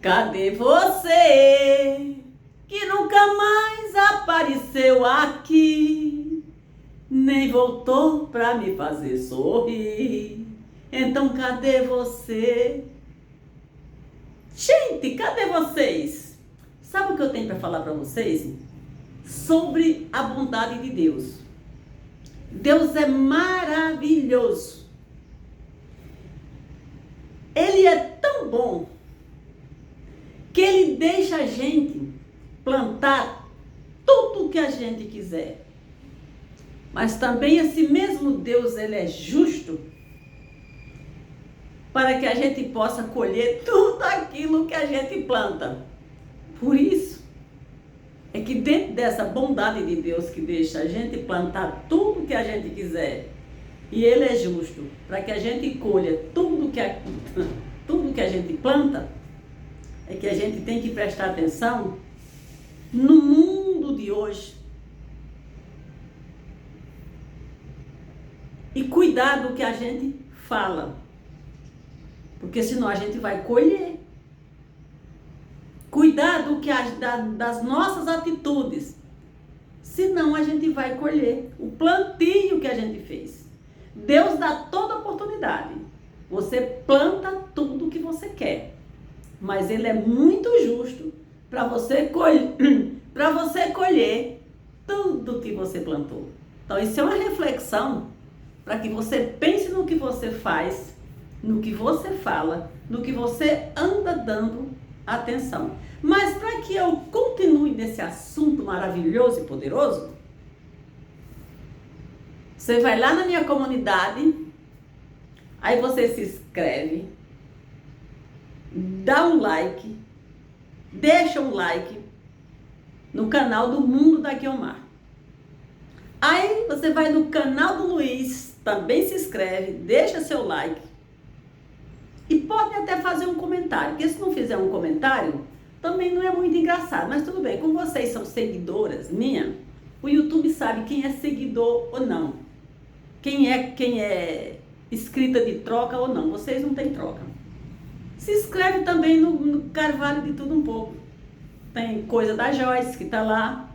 Cadê você que nunca mais apareceu aqui, nem voltou pra me fazer sorrir? Então cadê você? Gente, cadê vocês? Sabe o que eu tenho para falar para vocês? Sobre a bondade de Deus. Deus é maravilhoso. Ele é tão bom que Ele deixa a gente plantar tudo o que a gente quiser. Mas também esse mesmo Deus, Ele é justo para que a gente possa colher tudo aquilo que a gente planta. Por isso, é que dentro dessa bondade de Deus que deixa a gente plantar tudo que a gente quiser, e Ele é justo para que a gente colha tudo que a gente planta, é que a gente tem que prestar atenção no mundo de hoje e cuidar do que a gente fala, porque senão a gente vai colher. Cuidar do que das nossas atitudes, senão a gente vai colher o plantio que a gente fez. Deus dá toda oportunidade. Você planta tudo o que você quer, mas Ele é muito justo para você colher tudo que você plantou. Então isso é uma reflexão para que você pense no que você faz, no que você fala, no que você anda dando atenção. Mas para que eu continue nesse assunto maravilhoso e poderoso, você vai lá na minha comunidade, aí você se inscreve, dá um like, deixa um like no canal do Mundo da Guiomar. Aí você vai no canal do Luiz, também se inscreve, deixa seu like e pode até fazer um comentário, porque se não fizer um comentário, também não é muito engraçado, mas tudo bem, como vocês são seguidoras minha, o YouTube sabe quem é seguidor ou não, quem é inscrita de troca ou não, vocês não têm troca. Se inscreve também no Carvalho de Tudo Um Pouco, tem coisa da Joyce que tá lá.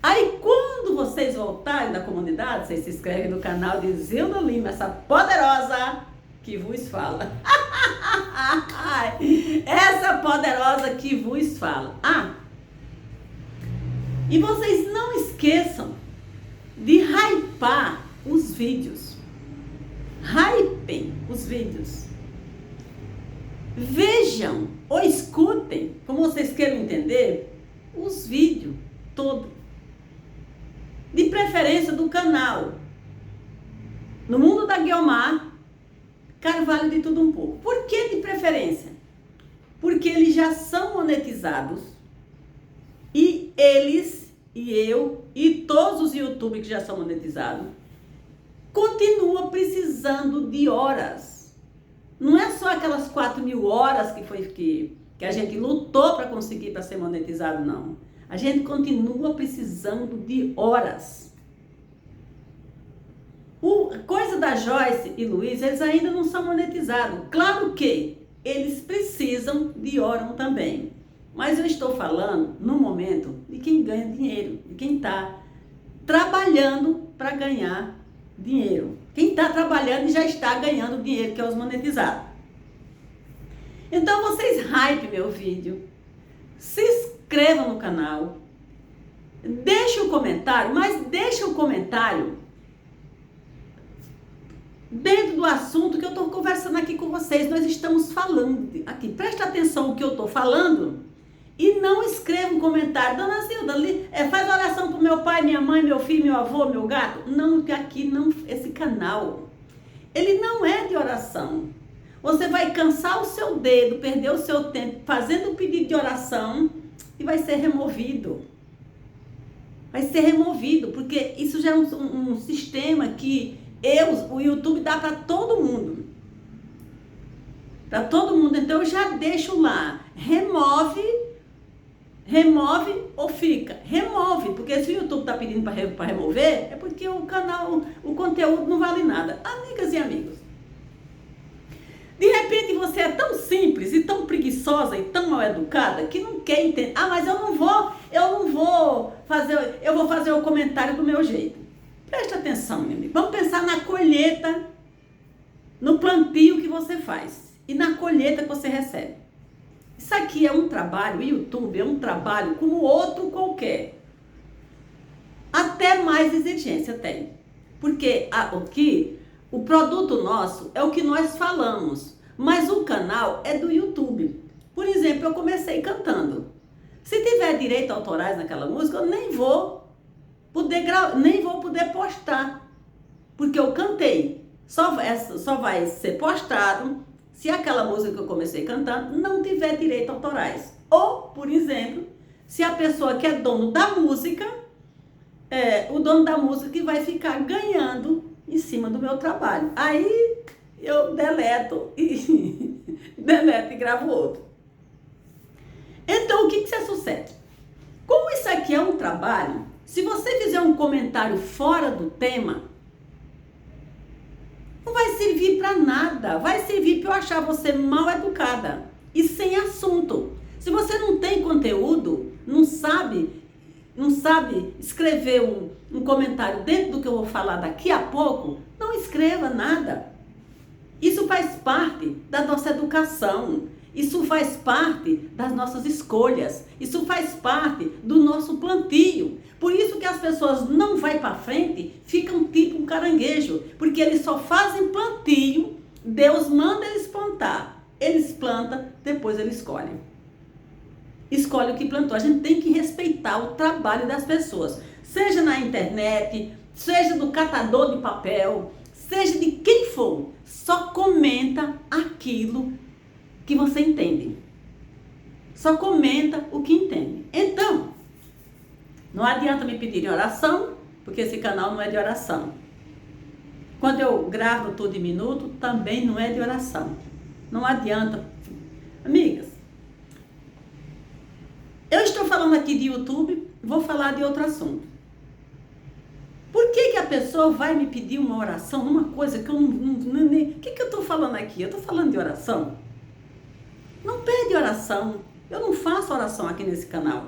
Aí quando vocês voltarem da comunidade, vocês se inscrevem no canal de Zilda Lima, essa poderosa que vos fala. Essa poderosa que vos fala. E vocês não esqueçam de hypar os vídeos. Hypem os vídeos. Vejam ou escutem, como vocês queiram entender, os vídeos todos. De preferência do canal No Mundo da Guiomar, Carvalho de Tudo Um Pouco. Por que de preferência? Porque eles já são monetizados e eles, e eu, e todos os youtubers que já são monetizados, continuam precisando de horas. Não é só aquelas 4.000 horas que a gente lutou para conseguir para ser monetizado, não. A gente continua precisando de horas. Coisa da Joyce e Luiz, eles ainda não são monetizados. Claro que eles precisam de horas também. Mas eu estou falando, no momento, de quem ganha dinheiro, de quem está trabalhando para ganhar dinheiro. Quem está trabalhando e já está ganhando dinheiro, que é os monetizados. Então vocês hype meu vídeo, se inscrevam no canal, deixa um comentário, mas deixa um comentário dentro do assunto que eu estou conversando aqui com vocês. Nós estamos falando aqui, presta atenção no que eu estou falando e não escreva um comentário. Dona Zilda, faz oração para o meu pai, minha mãe, meu filho, meu avô, meu gato. Não, porque aqui não, esse canal, ele não é de oração. Você vai cansar o seu dedo, perder o seu tempo fazendo um pedido de oração e vai ser removido. Vai ser removido, porque isso já é um sistema que o YouTube dá para todo mundo. Para todo mundo. Então eu já deixo lá. Remove ou fica. Remove, porque se o YouTube está pedindo para remover, é porque o canal, o conteúdo não vale nada. Amigas e amigos, de repente você é tão simples e tão preguiçoso preguiçosa e tão mal educada que não quer entender. Ah, mas eu não vou fazer, eu vou fazer o comentário do meu jeito. Preste atenção, meu amigo. Vamos pensar na colheita, no plantio que você faz e na colheita que você recebe. Isso aqui é um trabalho, o YouTube é um trabalho como outro qualquer. Até mais exigência tem. Porque o produto nosso é o que nós falamos, mas o canal é do YouTube. Por exemplo, eu comecei cantando. Se tiver direitos autorais naquela música, eu nem vou poder postar, porque eu cantei. Só vai ser postado se aquela música que eu comecei cantando não tiver direitos autorais. Ou, por exemplo, se a pessoa que é dono da música, o dono da música que vai ficar ganhando em cima do meu trabalho. Aí eu deleto e gravo outro. Então, o que sucede? Como isso aqui é um trabalho, se você fizer um comentário fora do tema, não vai servir para nada. Vai servir para eu achar você mal educada e sem assunto. Se você não tem conteúdo, não sabe escrever um comentário dentro do que eu vou falar daqui a pouco, não escreva nada. Isso faz parte da nossa educação. Isso faz parte das nossas escolhas. Isso faz parte do nosso plantio. Por isso que as pessoas não vão para frente, ficam tipo um caranguejo. Porque eles só fazem plantio, Deus manda eles plantar. Eles plantam, depois eles escolhem. Escolhe o que plantou. A gente tem que respeitar o trabalho das pessoas. Seja na internet, seja do catador de papel, seja de quem for. Só comenta aquilo que você entende. Só comenta o que entende. Então, não adianta me pedir oração, porque esse canal não é de oração. Quando eu gravo tudo em minuto, também não é de oração. Não adianta. Amigas, eu estou falando aqui de YouTube, vou falar de outro assunto. Por que a pessoa vai me pedir uma oração numa coisa que eu não o que eu estou falando aqui? Eu estou falando de oração? Não pede oração. Eu não faço oração aqui nesse canal.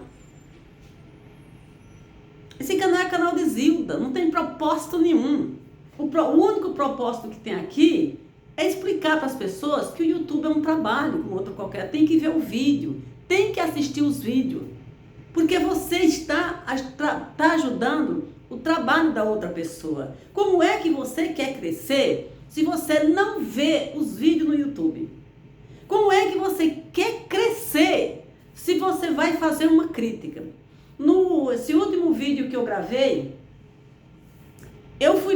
Esse canal é canal de Zilda, não tem propósito nenhum. O único propósito que tem aqui é explicar para as pessoas que o YouTube é um trabalho como outro qualquer. Tem que ver o vídeo, tem que assistir os vídeos, porque você está ajudando o trabalho da outra pessoa. Como é que você quer crescer se você não vê os vídeos no YouTube? Como é que você quer crescer se você vai fazer uma crítica? Esse último vídeo que eu gravei, eu fui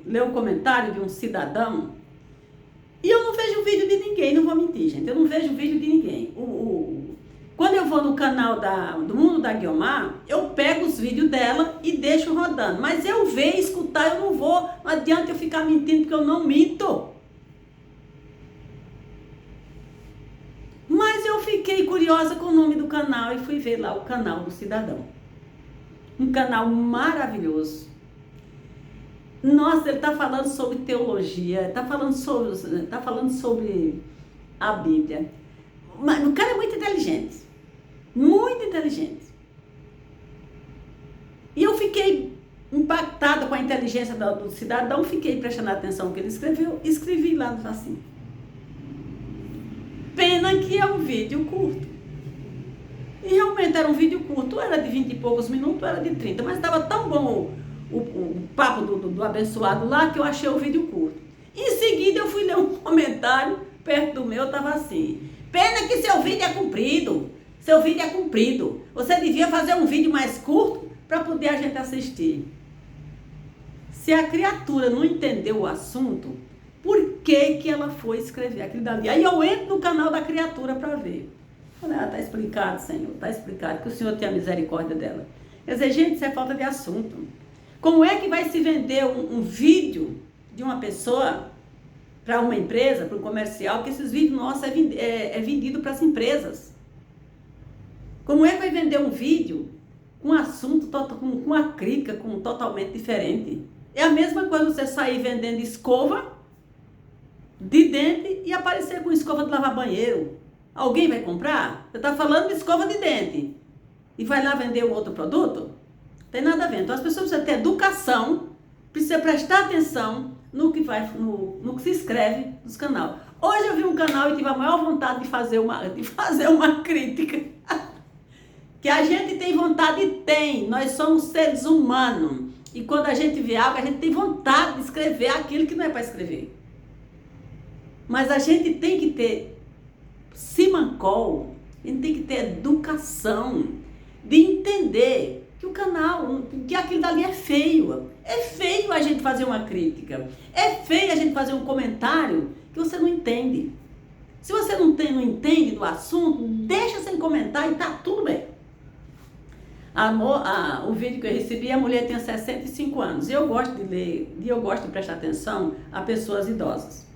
ler um comentário de um cidadão e eu não vejo vídeo de ninguém, não vou mentir, gente. Eu não vejo vídeo de ninguém. Quando eu vou no canal do Mundo da Guiomar, eu pego os vídeos dela e deixo rodando. Mas eu ver, escutar, eu não vou. Não adianta eu ficar mentindo, porque eu não minto. Mas eu fiquei curiosa com o nome do canal e fui ver lá o canal do cidadão. Um canal maravilhoso. Nossa, ele está falando sobre teologia, está falando sobre a Bíblia. Mas o cara é muito inteligente. Muito inteligente. E eu fiquei impactada com a inteligência do cidadão, fiquei prestando atenção no que ele escreveu, escrevi lá assim. Pena que é um vídeo curto. E realmente era um vídeo curto, era de 20 e poucos minutos, era de 30, mas estava tão bom o papo do abençoado lá que eu achei o vídeo curto. Em seguida eu fui ler um comentário perto do meu, estava assim: pena que seu vídeo é comprido. Seu vídeo é comprido. Você devia fazer um vídeo mais curto para poder a gente assistir. Se a criatura não entendeu o assunto, por que ela foi escrever aquilo dali? Aí eu entro no canal da criatura para ver. Olha, está explicado, Senhor, está explicado que o Senhor tem a misericórdia dela. Quer dizer, gente, isso é falta de assunto. Como é que vai se vender um vídeo de uma pessoa para uma empresa, para um comercial, que esses vídeos nossos é vendido para as empresas? Como é que vai vender um vídeo com um assunto, com uma crítica totalmente diferente? É a mesma coisa você sair vendendo escova de dente e aparecer com escova de lavar banheiro. Alguém vai comprar? Você está falando de escova de dente e vai lá vender um outro produto? Tem nada a ver. Então as pessoas precisam ter educação, precisam prestar atenção no que se inscreve nos canais. Hoje eu vi um canal e tive a maior vontade de fazer uma crítica. Que a gente tem vontade, nós somos seres humanos. E quando a gente vê algo, a gente tem vontade de escrever aquilo que não é para escrever. Mas a gente tem que ter simancol, a gente tem que ter educação, de entender que o canal, que aquilo dali é feio. É feio a gente fazer uma crítica. É feio a gente fazer um comentário que você não entende. Se você não entende do assunto, deixa sem comentar e tá tudo bem. O vídeo que eu recebi, a mulher tinha 65 anos. E eu gosto de ler, e eu gosto de prestar atenção a pessoas idosas.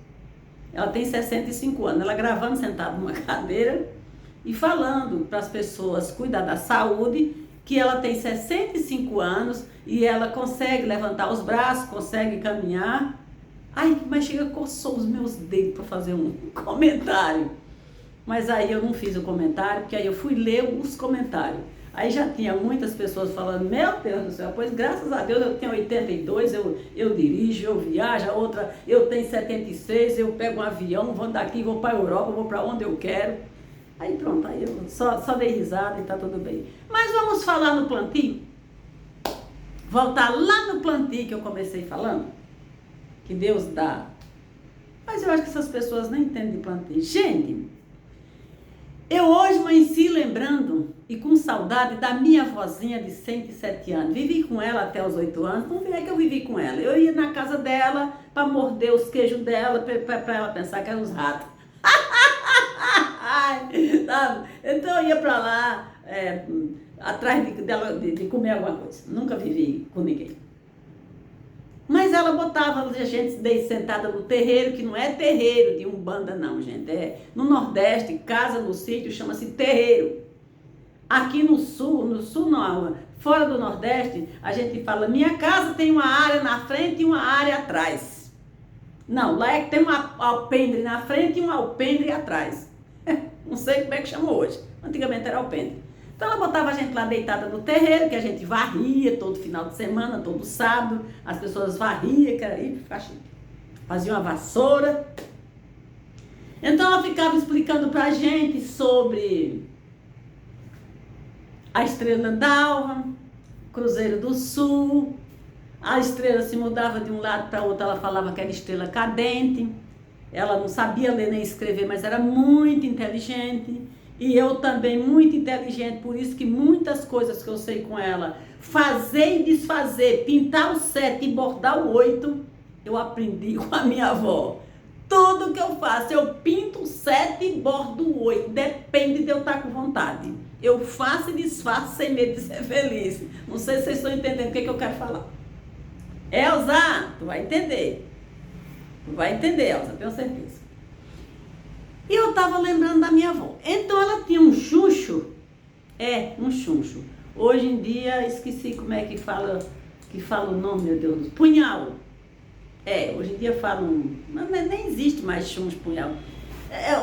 Ela tem 65 anos, ela gravando sentada numa cadeira e falando para as pessoas cuidar da saúde, que ela tem 65 anos e ela consegue levantar os braços, consegue caminhar. Ai, mas chega, coçou os meus dedos para fazer um comentário. Mas aí eu não fiz o comentário, porque aí eu fui ler os comentários. Aí já tinha muitas pessoas falando, meu Deus do céu, pois graças a Deus eu tenho 82, eu dirijo, eu viajo, a outra eu tenho 76, eu pego um avião, vou daqui, vou para a Europa, vou para onde eu quero. Aí pronto, aí eu só dei risada e tá tudo bem. Mas vamos falar no plantio? Voltar lá no plantio que eu comecei falando? Que Deus dá. Mas eu acho que essas pessoas não entendem de plantio. Gente, eu hoje amanheci lembrando e com saudade da minha vozinha de 107 anos. Vivi com ela até os 8 anos. Não é que eu vivi com ela. Eu ia na casa dela para morder os queijos dela, para ela pensar que eram os ratos. Sabe? Então eu ia para lá atrás dela de comer alguma coisa. Nunca vivi com ninguém. Mas ela botava a gente sentada no terreiro, que não é terreiro de umbanda não, gente. É no Nordeste, casa no sítio, chama-se terreiro. Aqui no sul não, fora do Nordeste, a gente fala, minha casa tem uma área na frente e uma área atrás. Não, lá é que tem um alpendre na frente e um alpendre atrás. Não sei como é que chama hoje. Antigamente era alpendre. Então ela botava a gente lá deitada no terreiro, que a gente varria todo final de semana, todo sábado. As pessoas varriam, que era aí, faziam uma vassoura. Então ela ficava explicando pra gente sobre a estrela d'alva, Cruzeiro do Sul. A estrela se mudava de um lado para outro, ela falava que era estrela cadente. Ela não sabia ler nem escrever, mas era muito inteligente. E eu também muito inteligente, por isso que muitas coisas que eu sei com ela, fazer e desfazer, pintar o 7 e bordar o 8, eu aprendi com a minha avó. Tudo que eu faço, eu pinto o 7 e bordo o 8, depende de eu estar com vontade. Eu faço e desfaço sem medo de ser feliz. Não sei se vocês estão entendendo o que eu quero falar. Elza, tu vai entender. Tu vai entender, Elza, tenho certeza. E eu estava lembrando da minha avó. Então ela tinha um chuncho. Um chuncho. Hoje em dia, esqueci como é que fala o nome, meu Deus. Punhal. Hoje em dia falam. Mas nem existe mais chuncho, punhal.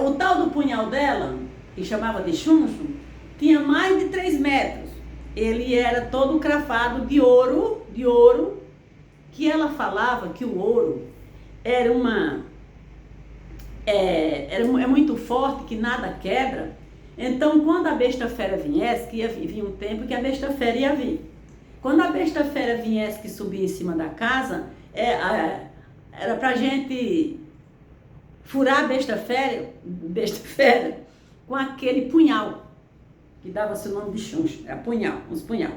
O tal do punhal dela, que chamava de chuncho, tinha mais de 3 metros. Ele era todo crafado de ouro, que ela falava que o ouro era é muito forte, que nada quebra. Então, quando a besta fera viesse, que ia vir um tempo que a besta fera ia vir. Quando a besta fera viesse, que subia em cima da casa, era pra gente furar a besta fera com aquele punhal, que dava-se o nome de chuncho, era punhal, uns punhal.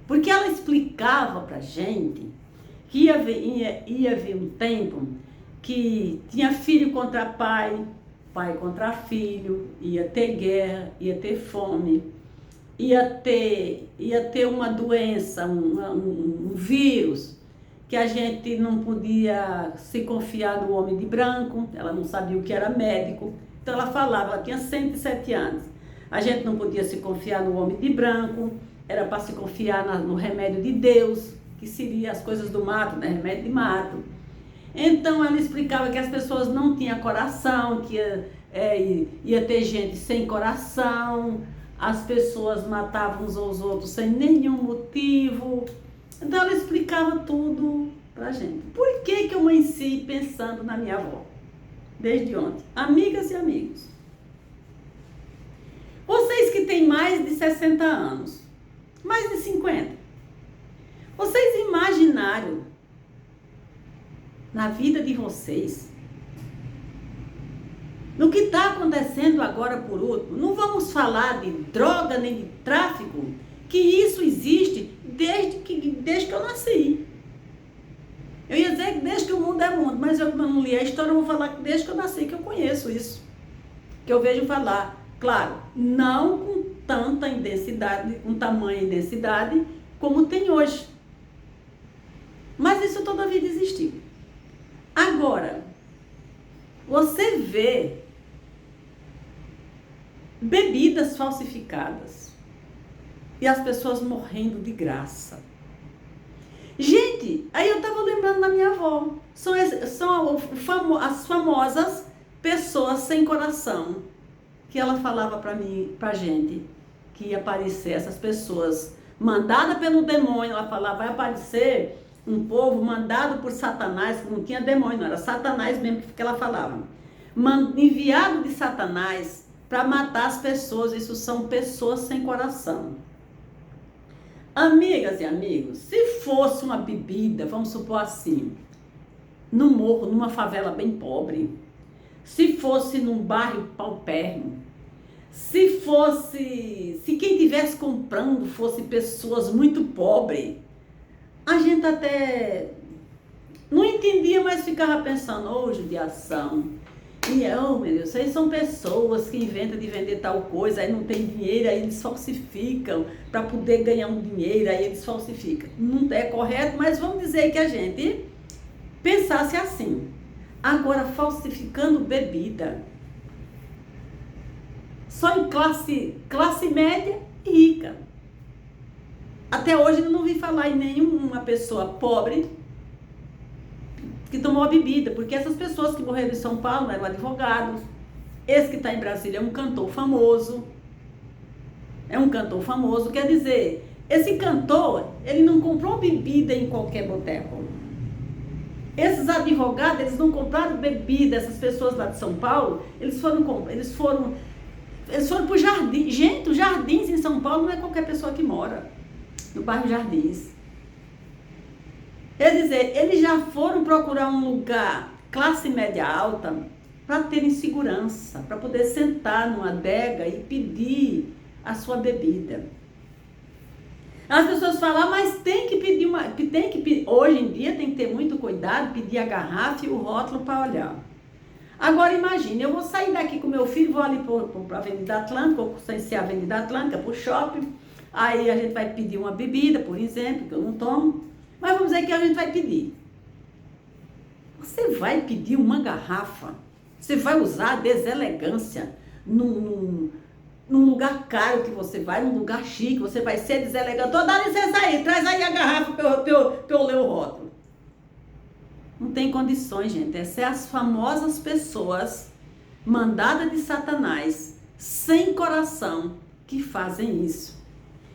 Porque ela explicava pra gente que ia vir um tempo que tinha filho contra pai, pai contra filho, ia ter guerra, ia ter fome, ia ter uma doença, um vírus, que a gente não podia se confiar no homem de branco, ela não sabia o que era médico, então ela falava, ela tinha 107 anos, a gente não podia se confiar no homem de branco, era para se confiar no remédio de Deus, que seria as coisas do mato, né? Remédio de mato. Então ela explicava que as pessoas não tinham coração, que ia ter gente sem coração, as pessoas matavam uns aos outros sem nenhum motivo. Então ela explicava tudo pra gente. Por que eu amanheci pensando na minha avó? Desde ontem. Amigas e amigos. Vocês que têm mais de 60 anos, mais de 50, vocês imaginaram na vida de vocês, no que está acontecendo agora por último, não vamos falar de droga nem de tráfico, que isso existe desde que eu nasci. Eu ia dizer que desde que o mundo é mundo, mas eu não li a história, eu vou falar que desde que eu nasci que eu conheço isso, que eu vejo falar. Claro, não com tanta intensidade, com tamanha intensidade como tem hoje. Mas isso toda a vida existiu. Agora, você vê bebidas falsificadas e as pessoas morrendo de graça. Gente, aí eu estava lembrando da minha avó. São as famosas pessoas sem coração que ela falava pra gente que ia aparecer essas pessoas mandadas pelo demônio. Ela falava, vai aparecer um povo mandado por Satanás, que não tinha demônio, não era Satanás mesmo que ela falava. Enviado de Satanás para matar as pessoas. Isso são pessoas sem coração. Amigas e amigos, se fosse uma bebida, vamos supor assim, no morro, numa favela bem pobre, se fosse num bairro paupérrimo, se quem estivesse comprando fosse pessoas muito pobres, a gente até não entendia, mas ficava pensando, judiação. E meu Deus, aí são pessoas que inventam de vender tal coisa, aí não tem dinheiro, aí eles falsificam para poder ganhar um dinheiro, aí eles falsificam. Não é correto, mas vamos dizer que a gente pensasse assim. Agora, falsificando bebida, só em classe média e rica. Até hoje eu não ouvi falar em nenhuma pessoa pobre que tomou a bebida, porque essas pessoas que morreram em São Paulo eram advogados. Esse que está em Brasília é um cantor famoso. Quer dizer, esse cantor, ele não comprou bebida em qualquer boteco. Esses advogados, eles não compraram bebida. Essas pessoas lá de São Paulo, eles foram para o jardim. Gente, os Jardins em São Paulo não é qualquer pessoa que mora no bairro Jardins. Quer dizer, eles já foram procurar um lugar, classe média alta, para terem segurança, para poder sentar numa adega e pedir a sua bebida. As pessoas falam, mas tem que pedir, hoje em dia tem que ter muito cuidado, pedir a garrafa e o rótulo para olhar. Agora imagine, eu vou sair daqui com meu filho, vou ali para a Avenida Atlântica, ou conhecer a Avenida Atlântica, para o shopping, aí a gente vai pedir uma bebida, por exemplo, que eu não tomo, mas vamos dizer que a gente vai pedir. Você vai pedir uma garrafa, você vai usar a deselegância num lugar caro que você vai, num lugar chique, você vai ser deselegante. Dá licença aí, traz aí a garrafa para eu ler o rótulo. Não tem condições, gente. Essas são as famosas pessoas mandadas de Satanás, sem coração, que fazem isso.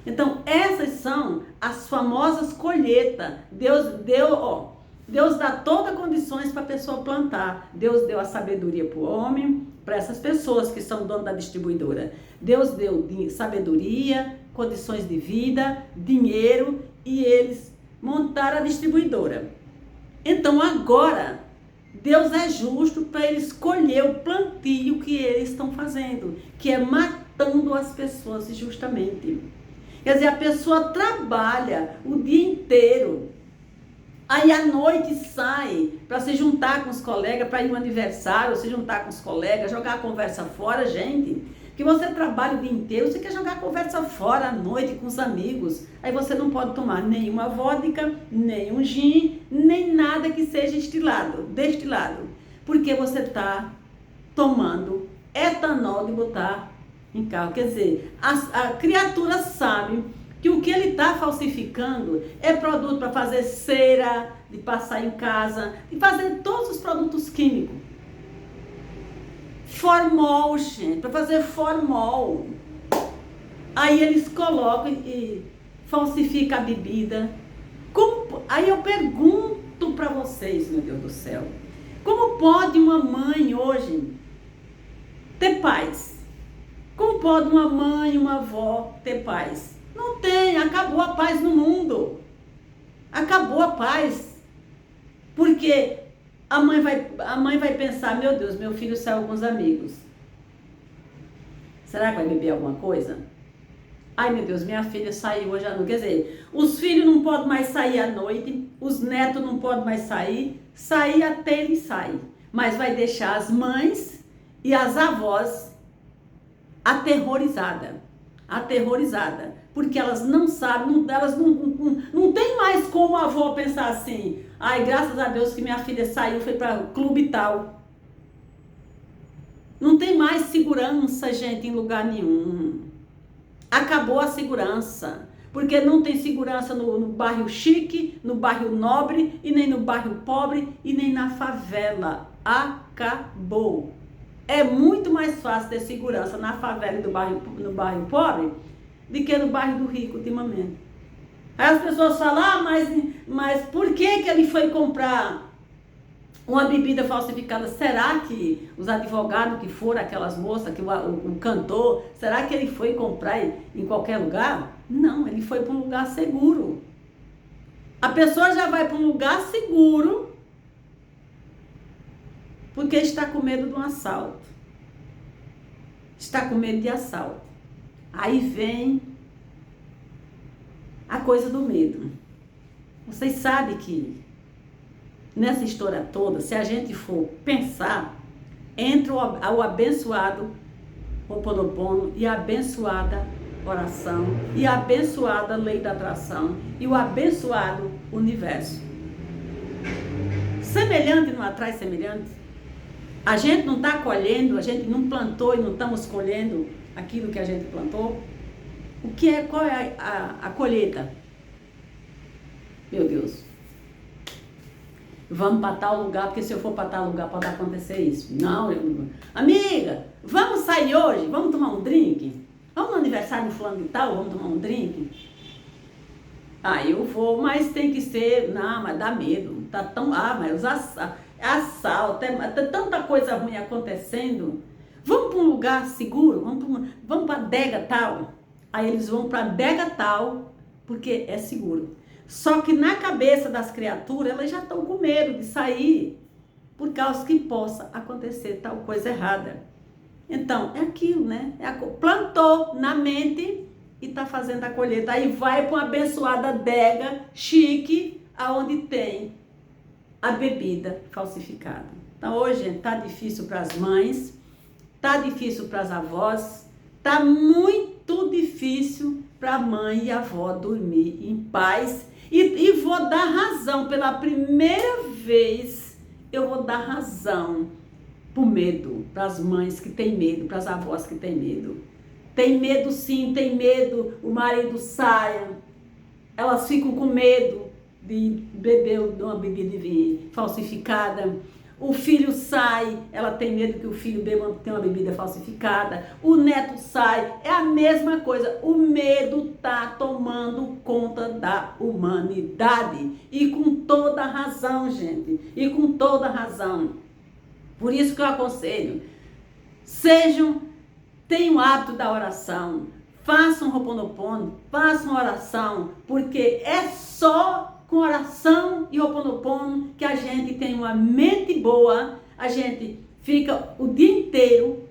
Então, essas são as famosas colheitas. Deus dá todas as condições para a pessoa plantar. Deus deu a sabedoria para o homem, para essas pessoas que são donos da distribuidora. Deus deu sabedoria, condições de vida, dinheiro, e eles montaram a distribuidora. Então agora, Deus é justo para ele escolher o plantio que eles estão fazendo, que é matando as pessoas injustamente. Quer dizer, a pessoa trabalha o dia inteiro, aí à noite sai para se juntar com os colegas, para ir no aniversário, se juntar com os colegas, jogar a conversa fora, gente. Que você trabalha o dia inteiro, você quer jogar a conversa fora à noite com os amigos. Aí você não pode tomar nenhuma vodka, nem um gin, nem nada que seja destilado. Porque você está tomando etanol de botar em carro. Quer dizer, a criatura sabe que o que ele está falsificando é produto para fazer cera, de passar em casa, de fazer todos os produtos químicos. Formol, gente, para fazer formol. Aí eles colocam e falsificam a bebida. Aí eu pergunto para vocês, meu Deus do céu, como pode uma mãe hoje ter paz? Como pode uma mãe, uma avó ter paz? Não tem, acabou a paz no mundo. Acabou a paz. Porque a mãe vai pensar, meu Deus, meu filho saiu com os amigos. Será que vai beber alguma coisa? Ai, meu Deus, minha filha saiu hoje à noite. Quer dizer, os filhos não podem mais sair à noite, os netos não podem mais sair até ele sair. Mas vai deixar as mães e as avós aterrorizadas. Porque elas não sabem, elas não tem mais como a avó pensar assim, ai, graças a Deus que minha filha saiu, foi para o clube tal. Não tem mais segurança, gente, em lugar nenhum. Acabou a segurança, porque não tem segurança no bairro chique, no bairro nobre, e nem no bairro pobre, e nem na favela. Acabou. É muito mais fácil ter segurança na favela e no bairro pobre do que no bairro do rico ultimamente. Aí as pessoas falam, mas por que ele foi comprar uma bebida falsificada? Será que os advogados que foram, aquelas moças, que o cantor, será que ele foi comprar em qualquer lugar? Não, ele foi para um lugar seguro. A pessoa já vai para um lugar seguro porque está com medo de um assalto. Está com medo de assalto. Aí vem a coisa do medo. Vocês sabem que nessa história toda, se a gente for pensar, entra o abençoado Ho'oponopono e a abençoada oração e a abençoada lei da atração e o abençoado universo. Semelhante não atrai semelhante. A gente não está colhendo, a gente não plantou e não estamos colhendo aquilo que a gente plantou. Qual é a colheita? Meu Deus. Vamos para tal lugar, porque se eu for para tal lugar pode acontecer isso. Não, amiga, vamos sair hoje? Vamos tomar um drink? Vamos no aniversário do fulano de tal, vamos tomar um drink? Ah, eu vou, mas tem que ser, não, mas dá medo. Tá tão, mas os assalto, tanta coisa ruim acontecendo. Vamos para um lugar seguro, vamos para a adega tal. Aí eles vão para a adega tal, porque é seguro. Só que na cabeça das criaturas, elas já estão com medo de sair, por causa que possa acontecer tal coisa errada. Então, é aquilo, né? Plantou na mente e está fazendo a colheita. Aí vai para uma abençoada adega chique, aonde tem a bebida falsificada. Então, hoje está difícil para as mães, está difícil para as avós, está muito difícil para a mãe e a avó dormir em paz. E vou dar razão, pela primeira vez, eu vou dar razão para o medo, para as mães que têm medo, para as avós que têm medo. Tem medo sim, tem medo, o marido saia, elas ficam com medo de beber uma bebida falsificada. O filho sai, ela tem medo que o filho tenha uma bebida falsificada. O neto sai, é a mesma coisa. O medo está tomando conta da humanidade. E com toda razão, gente. E com toda razão. Por isso que eu aconselho. Tenham o hábito da oração. Façam Ho'oponopono, façam oração. Porque é só com oração e Ho'oponopono que a gente tem uma mente boa, a gente fica o dia inteiro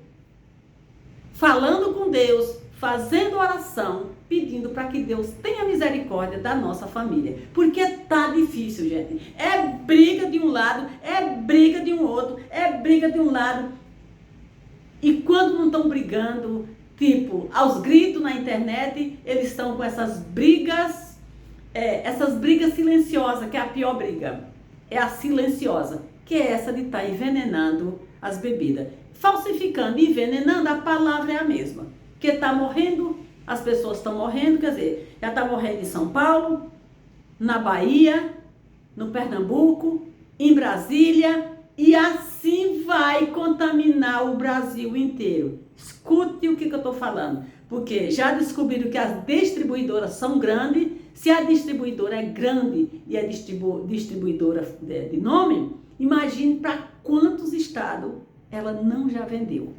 falando com Deus, fazendo oração, pedindo para que Deus tenha misericórdia da nossa família. Porque tá difícil, gente. É briga de um lado, é briga de um outro, é briga de um lado. E quando não estão brigando, tipo, aos gritos na internet, eles estão com essas brigas silenciosas, que é a pior briga. É a silenciosa, que é essa de estar envenenando as bebidas. Falsificando e envenenando, a palavra é a mesma. Que está morrendo as pessoas estão morrendo, quer dizer, já está morrendo em São Paulo, na Bahia, no Pernambuco, em Brasília, e assim vai contaminar o Brasil inteiro. Escute o que eu estou falando, porque já descobriram que as distribuidoras são grandes. Se a distribuidora é grande e é distribuidora de nome, imagine para quantos estados ela não já vendeu.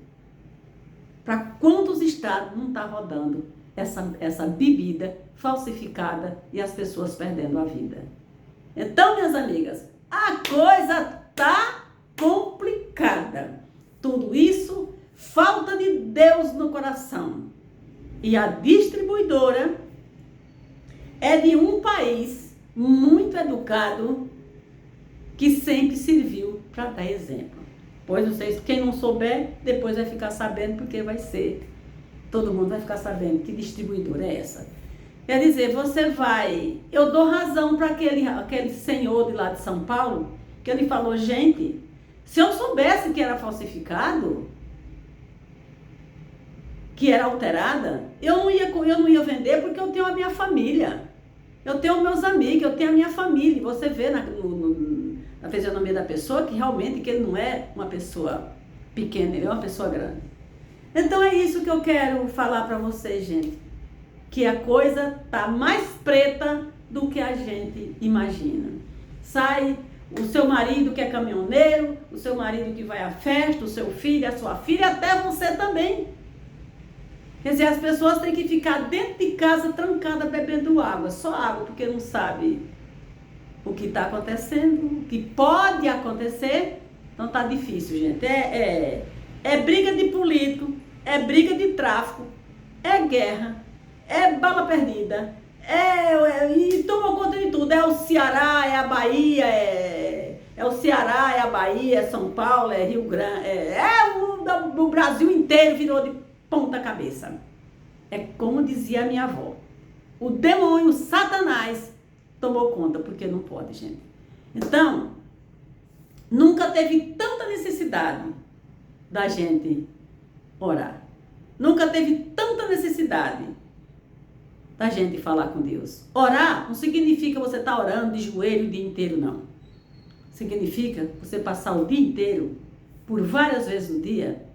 Para quantos estados não está rodando essa bebida falsificada e as pessoas perdendo a vida. Então, minhas amigas, a coisa tá complicada. Tudo isso, falta de Deus no coração. E a distribuidora é de um país muito educado que sempre serviu para dar exemplo. Pois vocês, quem não souber, depois vai ficar sabendo, porque vai ser, todo mundo vai ficar sabendo que distribuidora é essa. Quer dizer, eu dou razão para aquele senhor de lá de São Paulo, que ele falou, gente, se eu soubesse que era falsificado, que era alterada, eu não ia vender, porque eu tenho a minha família, eu tenho meus amigos, eu tenho a minha família. E você vê na fisionomia da pessoa que realmente que ele não é uma pessoa pequena, ele é uma pessoa grande. Então é isso que eu quero falar para vocês, gente, que a coisa tá mais preta do que a gente imagina. Sai o seu marido que é caminhoneiro, o seu marido que vai à festa, o seu filho, a sua filha, até você também. Quer dizer, as pessoas têm que ficar dentro de casa trancada bebendo água, só água, porque não sabe o que está acontecendo, o que pode acontecer. Então tá difícil, gente. É briga de político, é briga de tráfico, é guerra, é bala perdida, e toma conta de tudo. É o Ceará, é a Bahia, é o Ceará, é a Bahia, é São Paulo, é Rio Grande, o Brasil inteiro virou de ponta cabeça. É como dizia a minha avó, o demônio, o Satanás, tomou conta, porque não pode, gente. Então, nunca teve tanta necessidade da gente orar. Nunca teve tanta necessidade da gente falar com Deus. Orar não significa você estar orando de joelho o dia inteiro, não. Significa você passar o dia inteiro, por várias vezes no dia,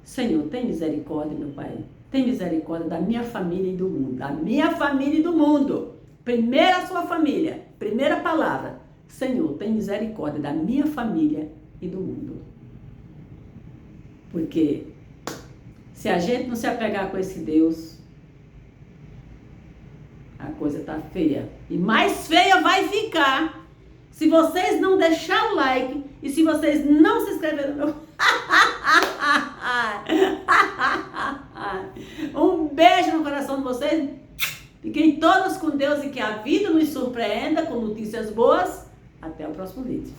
Senhor, tem misericórdia, meu Pai. Tem misericórdia da minha família e do mundo. Da minha família e do mundo. Primeiro a sua família. Primeira palavra. Senhor, tem misericórdia da minha família e do mundo. Porque se a gente não se apegar com esse Deus, a coisa tá feia. E mais feia vai ficar se vocês não deixarem o like e se vocês não se inscreverem no meu... Um beijo no coração de vocês. Fiquem todos com Deus e que a vida nos surpreenda com notícias boas. Até o próximo vídeo.